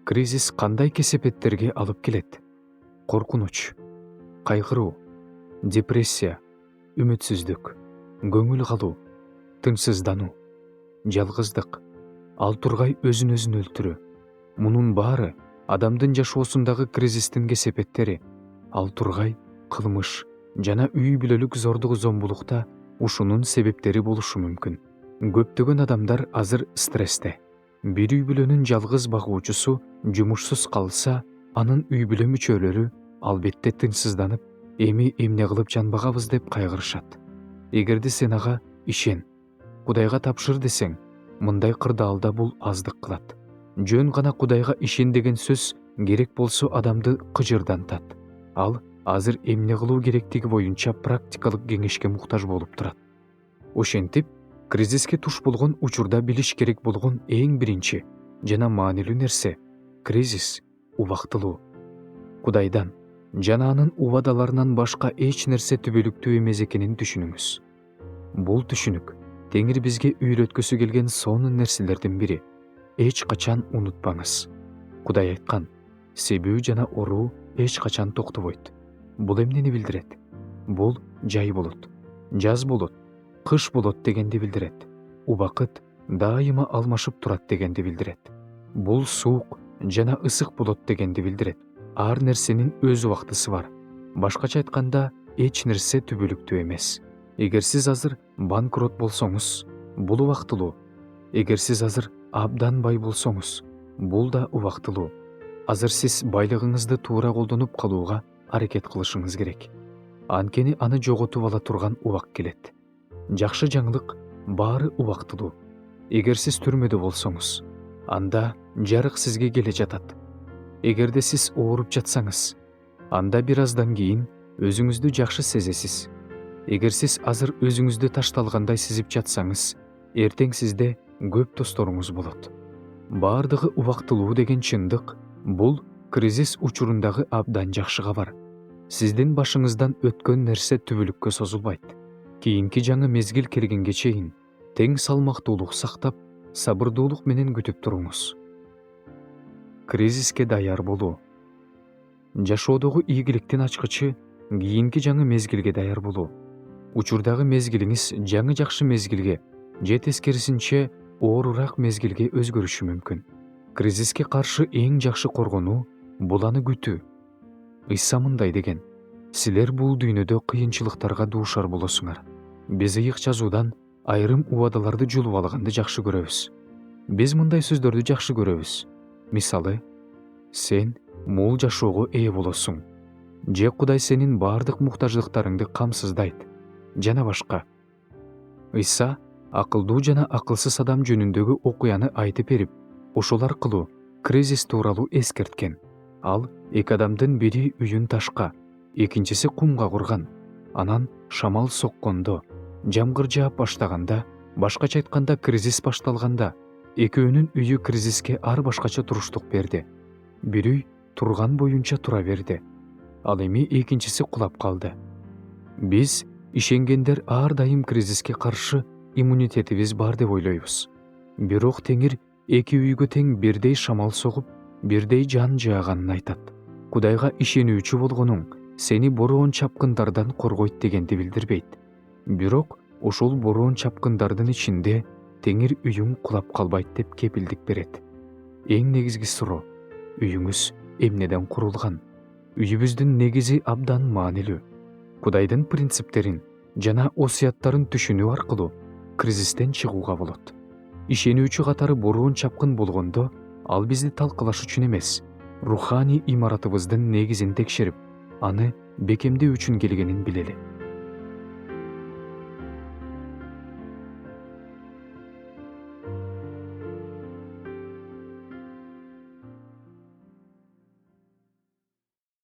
Кризис кандай кесепеттерге алып келет? Коркунуч, кайгыруу, депрессия, үмүтсүздүк, көңүл калуу, тынчсыздануу, жалгыздык, ал тургай өзүн өзүн өлтүрүү. Мунун баары адамдын жашоосундагы кризистин кесепеттери. Ал тургай, кылмыш жана үй бүлөлүк зордук зомбулукта ушунун себептери болушу мүмкүн. Көптөгөн адамдар азыр стрессте. Бир үй бүлөнүн жалгыз багуучусу жумушсуз калса, анын үй бүлө мүчөлөрү албетте тынчсызданып, эми эмне кылып жанбагабыз деп кайгырышат. Эгерде сен ага ишен, Кудайга тапшыр десең, мындай кырдаалда бул аздык кылат. Жөн гана Кудайга ишен деген сөз керек болсо адамды кыжырдантат. Ал азыр эмне кылуу керектиги боюнча практикалык кеңешке муктаж болуп турат. Ошентип, кризиске туш болгон учурда билиш керек болгон эң биринчи жана маанилүү нерсе — кризис убактылуу. Кудайдан жана анын убадаларынан башка эч нерсе түбөлүктүү эмес экенин түшүнүңүз. Бул түшүнүк Теңир бизге үйрөткүсү келген сонун нерселердин бири. Эч качан унутпаңыз. Кудай айткан, себүү жана уруу эч качан токтобойт. Бул эмнени билдирет? Бул жай болот, жаз болот, кыш болот дегенди билдирет. Убакыт дайыма алмашып турат дегенди билдирет. Бул суук жана ысык болот дегенди билдирет. Ар нерсенин өз убактысы бар. Башкача айтканда, эч нерсе түбөлүктүү эмес. Эгер сиз азыр банкрот болсоңуз, бул убактылуу. Эгер сиз азыр абдан бай болсоңуз, бул да убактылуу. Азыр сиз байлыгыңызды туура колдонуп калууга аракет кылышыңыз керек. Анткени аны жоготуп ала турган убак келет. Жакшы жаңылык, баары убактылуу. Эгер сиз түрмөдө болсоңуз, анда жарык сизге келе жатат. Эгерде сиз ооруп жатсаңыз, анда бир аздан кийин өзүңүздү жакшы сезесиз. Эгер сиз азыр өзүңүздү ташталгандай сезип жатсаңыз, эртең сизде көп досторуңуз болот. Баардыгы убактылуу деген чындык, бул кризис учурундагы абдан жакшы кабар. Сиздин башыңыздан өткөн нерсе түбөлүккө созулбайт. Кийинки жаңы мезгил келгенге чейин тең салмактуулук сактап, сабырдуулук менен күтүп туруңуз. Кризиске даяр болуу. Жашоодогу ийгиликтин ачкычы кийинки жаңы мезгилге даяр болуу. Учурдагы мезгилиңиз жаңы жакшы мезгилге же тескерисинче оорураак мезгилге өзгөрүшү мүмкүн. Кризиске каршы эң жакшы коргонуу бул аны күтүү. Ыйса мындай деген: силер бул дүйнөдө кыйынчылыктарга дуушар болосуңар. Биз ыйык жазуудан айрым убадаларды жулуп алганды жакшы көрөбүз. Биз мындай сөздөрдү жакшы көрөбүз. Мисалы, сен мол жашоого ээ болосуң, же Кудай сенин баардык муктаждыктарыңды камсыздайт, жана башка. Ыйса акылдуу жана акылсыз адам жөнүндөгү окуяны айтып берип, ошол аркылуу кризис тууралуу эскерткен. Ал эки адамдын бири үйүн ташка, экинчиси кумга курган. Анан шамал соккондо, жамгыр жаап баштаганда, башкача айтканда кризис башталганда, экөөнүн үйү кризиске ар башкача туруштук берди. Бир үй турган боюнча тура берди. Ал эми экинчиси кулап калды. Биз ишенгендер ар дайым кризиске каршы иммунитетибиз бар деп ойлойбуз. Бирок Теңир эки үйгө тең бирдей шамал согуп, бирдей жан жааганын айтат. Кудайга ишенүүчү болгонуң сени бороон чапкындардан коргойт дегенди билдирбейт. Бирок ошол бороон чапкындардын ичинде Теңир үйүң кулап калбайт деп кепилдик берет. Эң негизги суроо: үйүңүз эмнеден курулган? Үйүбүздүн негизи абдан маанилүү. Кудайдын принциптерин жана осуяттарын түшүнүү аркылуу кризистен чыгууга болот. Ишенүүчү катары бороон чапкын болгондо, ал бизди талкалаш үчүн эмес, руханий имаратыбыздын негизин текшерип, аны бекемдөө үчүн келгенин билели.